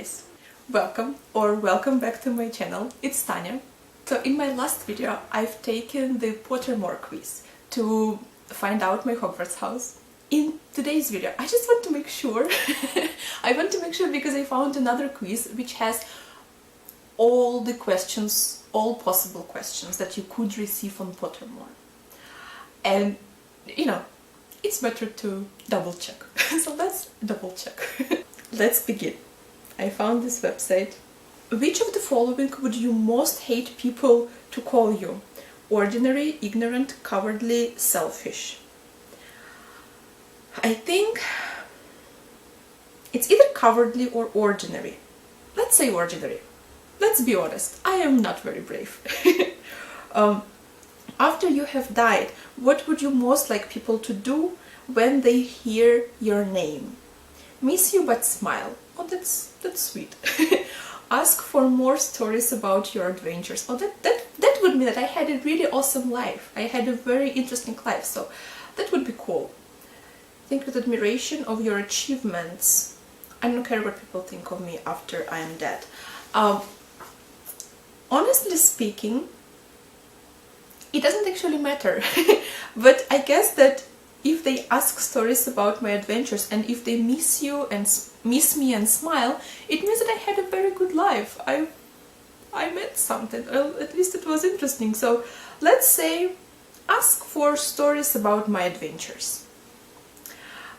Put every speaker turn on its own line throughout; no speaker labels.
guys! Welcome back to my channel. It's Tanya. So in my last video I've taken the Pottermore quiz to find out my Hogwarts house. In today's video I just want to make sure because I found another quiz which has all the questions, all possible questions that you could receive on Pottermore. And you know, it's better to double check. So let's double check. Let's begin. I found this website. Which of the following would you most hate people to call you? Ordinary, ignorant, cowardly, selfish. I think it's either cowardly or ordinary. Let's say ordinary. Let's be honest, I am not very brave. After you have died, what would you most like people to do when they hear your name? Miss you but smile. Oh, that's sweet. Ask for more stories about your adventures. Oh, that would mean that I had a really awesome life. I had a very interesting life, so that would be cool. Think with admiration of your achievements. I don't care what people think of me after I am dead. Honestly speaking, it doesn't actually matter. But I guess that if they ask stories about my adventures and if they miss you and miss me and smile, it means that I had a very good life. I met something. Well, at least it was interesting. So let's say ask for stories about my adventures.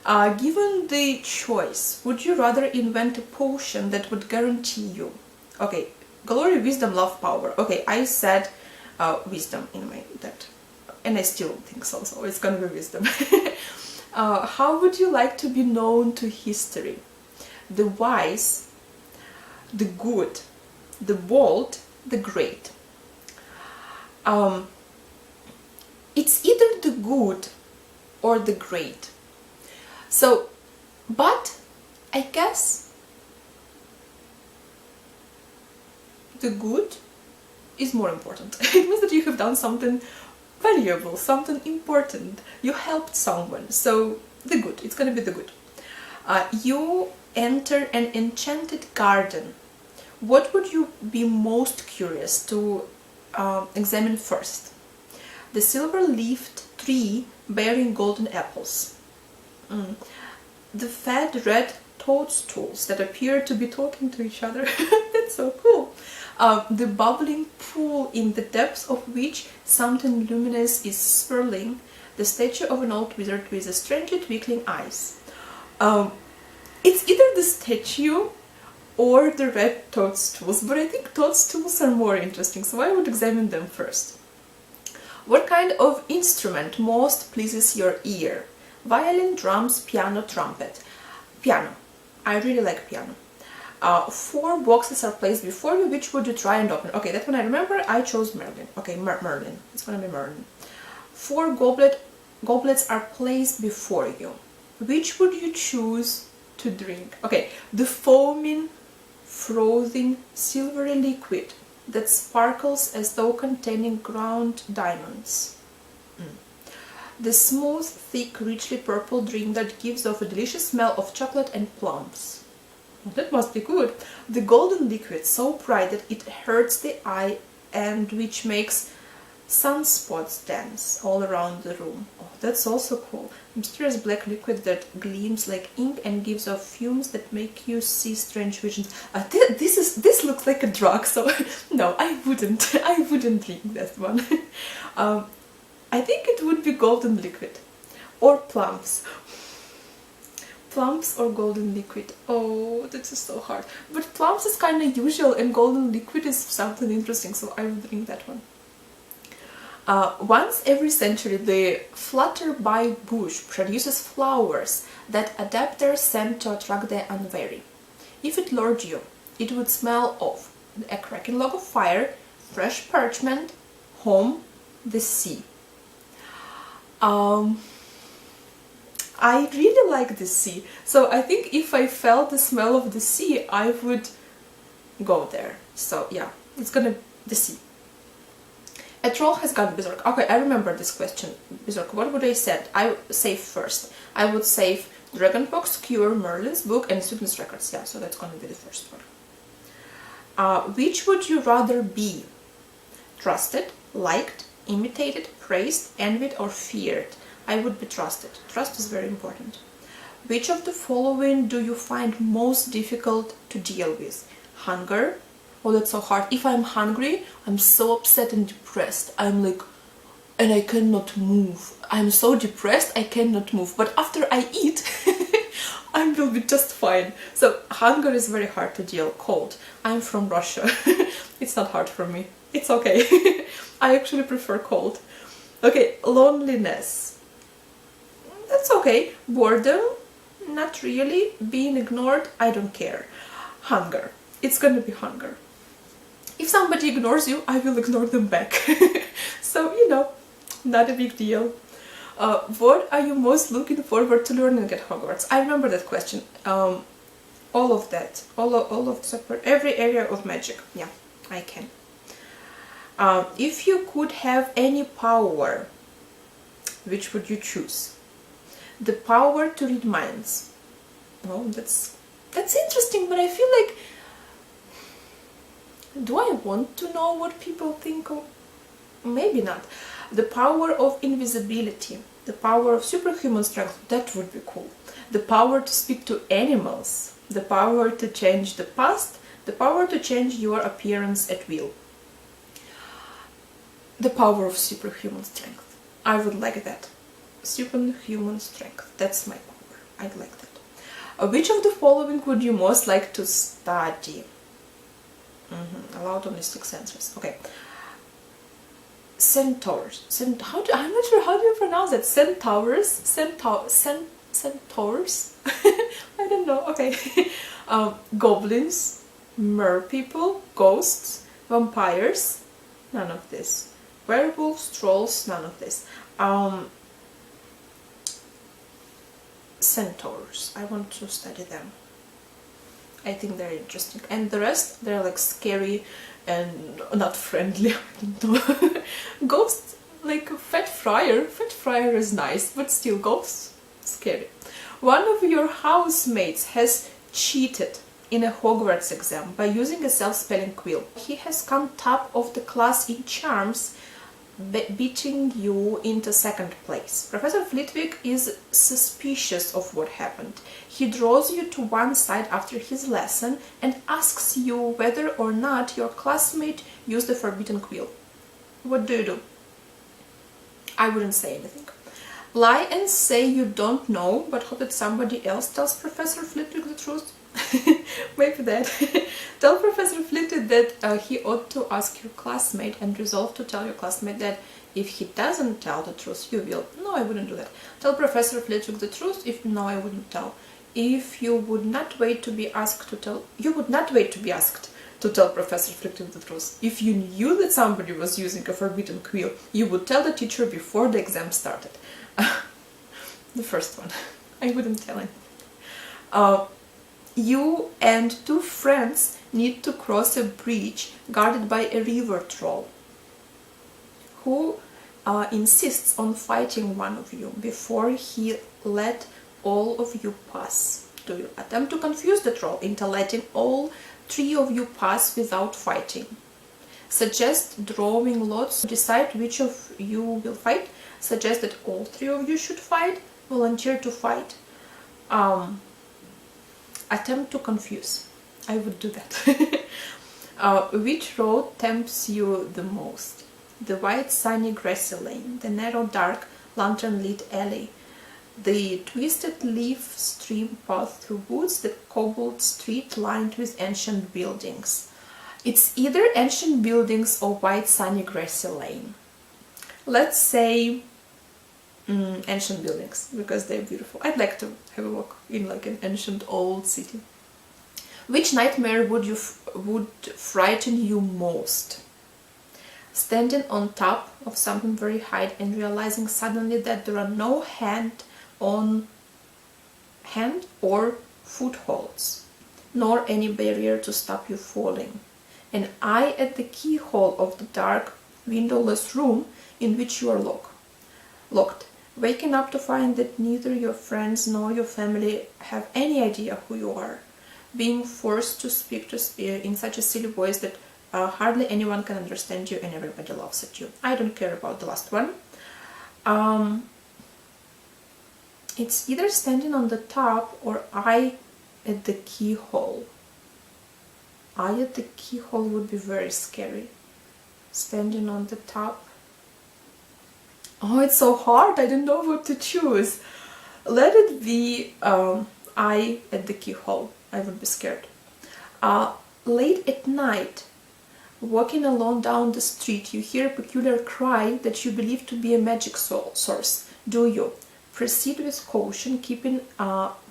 Given the choice, would you rather invent a potion that would guarantee you? Okay, glory, wisdom, love, power. Okay, I said wisdom in my that. And I still think so, so it's gonna be wisdom. How would you like to be known to history? The wise, the good, the bold, the great. It's either the good or the great. So, but I guess the good is more important. It means that you have done something valuable, something important. You helped someone. So the good, it's gonna be the good. You enter an enchanted garden. What would you be most curious to examine first? The silver-leafed tree bearing golden apples. The fat red toadstools that appear to be talking to each other. That's so cool. The bubbling pool in the depths of which something luminous is swirling, the statue of an old wizard with a strangely twinkling eyes. It's either the statue or the red toadstools, but I think toadstools are more interesting, so I would examine them first. What kind of instrument most pleases your ear? Violin, drums, piano, trumpet. Piano. I really like piano. 4 boxes are placed before you. Which would you try and open? Okay, that one I remember. I chose Merlin. Okay, Merlin. It's gonna be Merlin. 4 goblets are placed before you. Which would you choose to drink? Okay, the foaming, frothing, silvery liquid that sparkles as though containing ground diamonds. The smooth, thick, richly purple drink that gives off a delicious smell of chocolate and plums. That must be good. The golden liquid, so bright that it hurts the eye and which makes sunspots dance all around the room. Oh, that's also cool. Mysterious black liquid that gleams like ink and gives off fumes that make you see strange visions. This looks like a drug, so no, I wouldn't drink that one. I think it would be golden liquid or plums. Plums or golden liquid. Oh, this is so hard. But plums is kind of usual and golden liquid is something interesting, so I would drink that one. Once every century, the flutterby bush produces flowers that adapt their scent to attract the unwary. If it lured you, it would smell of a crackling log of fire, fresh parchment, home, the sea. I really like the sea, so I think if I felt the smell of the sea, I would go there. So yeah, it's gonna be the sea. A troll has gone berserk. Okay, I remember this question. Berserk, what would I say? I save first. I would save Dragonbox, Cure, Merlin's book, and Student's records. Yeah, so that's gonna be the first one. Which would you rather be? Trusted, liked, imitated, praised, envied, or feared? I would be trusted. Trust is very important. Which of the following do you find most difficult to deal with? Hunger. Oh, that's so hard. If I'm hungry, I'm so upset and depressed. I'm like, and I cannot move. I'm so depressed, I cannot move. But after I eat, I will be just fine. So hunger is very hard to deal. Cold. I'm from Russia. It's not hard for me. It's okay. I actually prefer cold. Okay, loneliness. That's okay. Boredom. Not really. Being ignored, I don't care. Hunger. It's gonna be hunger. If somebody ignores you, I will ignore them back. So, you know, not a big deal. What are you most looking forward to learning at Hogwarts? I remember that question. All of that. All of every area of magic. Yeah, I can. If you could have any power, which would you choose? The power to read minds. Oh, that's interesting, but I feel like, do I want to know what people think of? Maybe not. The power of invisibility, the power of superhuman strength, that would be cool. The power to speak to animals, the power to change the past, the power to change your appearance at will. The power of superhuman strength. I would like that. Superhuman strength. That's my power. I'd like that. Which of the following would you most like to study? Allowed only 6 answers. Okay. Centaurs. I'm not sure how do you pronounce it. Centaurs. Centaurs. I don't know. Okay. Goblins, merpeople, ghosts, vampires. None of this. Werewolves, trolls. None of this. Centaurs. I want to study them. I think they're interesting. And the rest, they're like scary and not friendly. I don't know. Ghosts, like Fat Friar. Fat Friar is nice, but still ghosts, scary. One of your housemates has cheated in a Hogwarts exam by using a self-spelling quill. He has come top of the class in charms, beating you into 2nd place. Professor Flitwick is suspicious of what happened. He draws you to one side after his lesson and asks you whether or not your classmate used the forbidden quill. What do you do? I wouldn't say anything. Lie and say you don't know, but hope that somebody else tells Professor Flitwick the truth. Maybe that. Tell Professor Flitwick that he ought to ask your classmate and resolve to tell your classmate that if he doesn't tell the truth, you will. No, I wouldn't do that. Tell Professor Flitwick the truth. If no, I wouldn't tell. If you would not wait to be asked to tell, you would not wait to be asked to tell Professor Flitwick the truth. If you knew that somebody was using a forbidden quill, you would tell the teacher before the exam started. The first one. I wouldn't tell him. You and 2 friends need to cross a bridge guarded by a river troll who insists on fighting one of you before he let all of you pass. Do you attempt to confuse the troll into letting all 3 of you pass without fighting? Suggest drawing lots to decide which of you will fight. Suggest that all 3 of you should fight. Volunteer to fight. Attempt to confuse. I would do that. Which road tempts you the most? The wide, sunny, grassy lane, the narrow, dark, lantern-lit alley, the twisted leaf stream path through woods, the cobbled street lined with ancient buildings. It's either ancient buildings or wide, sunny, grassy lane. Let's say ancient buildings, because they're beautiful. I'd like to have a walk in like an ancient old city. Which nightmare would frighten you most? Standing on top of something very high and realizing suddenly that there are no hand or footholds, nor any barrier to stop you falling. An eye at the keyhole of the dark, windowless room in which you are locked. Waking up to find that neither your friends nor your family have any idea who you are. being forced to speak in such a silly voice that hardly anyone can understand you and everybody laughs at you. I don't care about the last one. It's either standing on the top or eye at the keyhole. Eye at the keyhole would be very scary. Standing on the top. Oh, it's so hard. I don't know what to choose. Let it be eye at the keyhole. I would be scared. Late at night, walking alone down the street, you hear a peculiar cry that you believe to be a magic source. Do you? Proceed with caution, keeping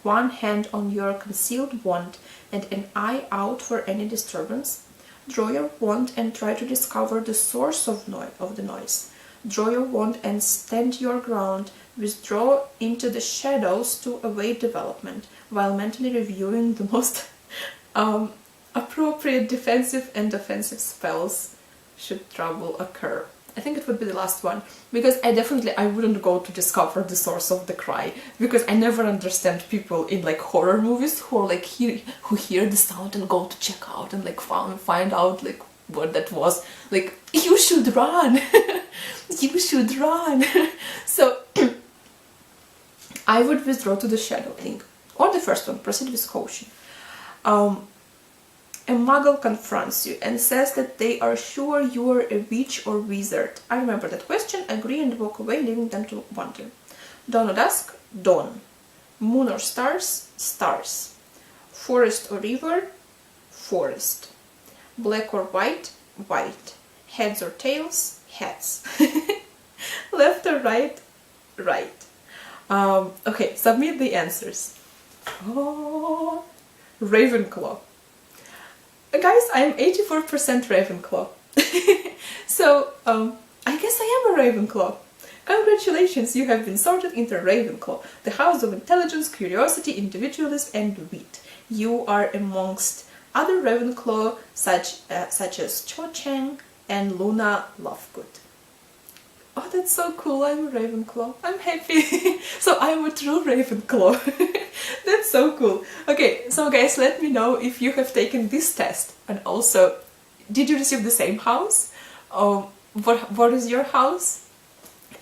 one hand on your concealed wand and an eye out for any disturbance. Draw your wand and try to discover the source of the noise. Draw your wand and stand your ground. Withdraw into the shadows to await development, while mentally reviewing the most appropriate defensive and offensive spells should trouble occur. I think it would be the last one, because I wouldn't go to discover the source of the cry, because I never understand people in like horror movies who are like who hear the sound and go to check out and like find out like what that was. Like, you should run. You should run. So I would withdraw to the shadow link, or the first one, proceed with caution. A muggle confronts you and says that they are sure you are a witch or wizard. I remember that question, agree and walk away, leaving them to wonder. Dawn or dusk? Dawn. Moon or stars? Stars. Forest or river? Forest. Black or white? White. Heads or tails? Heads. Left or right? Right. Okay, submit the answers. Oh, Ravenclaw. Guys, I'm 84% Ravenclaw. So, I guess I am a Ravenclaw. Congratulations, you have been sorted into Ravenclaw, the house of intelligence, curiosity, individualism, and wit. You are amongst other Ravenclaw such as Cho Chang and Luna Lovegood. Oh, that's so cool, I'm a Ravenclaw. I'm happy. So I'm a true Ravenclaw. That's so cool. Okay, so guys, let me know if you have taken this test, and also, did you receive the same house? What is your house?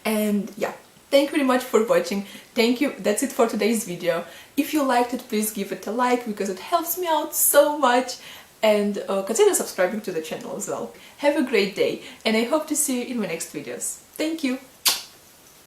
And yeah, thank you very much for watching. Thank you. That's it for today's video. If you liked it, please give it a like, because it helps me out so much. And consider subscribing to the channel as well. Have a great day, and I hope to see you in my next videos. Thank you!